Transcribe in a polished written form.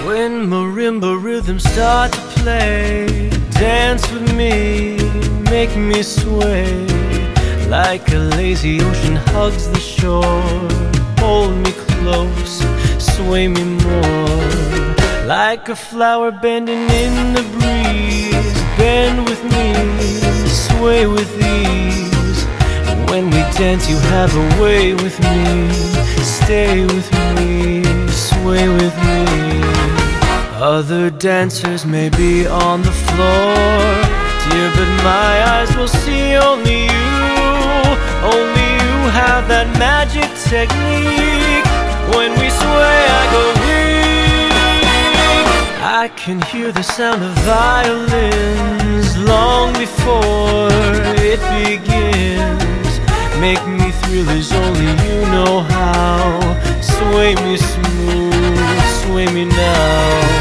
When marimba rhythms start to play, dance with me, make me sway. Like a lazy ocean hugs the shore, hold me close, sway me more. Like a flower bending in the breeze, bend with me, sway with ease. When we dance you have a way with me, stay with me, sway with me. Other dancers may be on the floor, dear, but my eyes will see only you. Only you have that magic technique. When we sway I go weak. I can hear the sound of violins long before it begins. Make me thrill as only you know how. Sway me smooth, sway me now.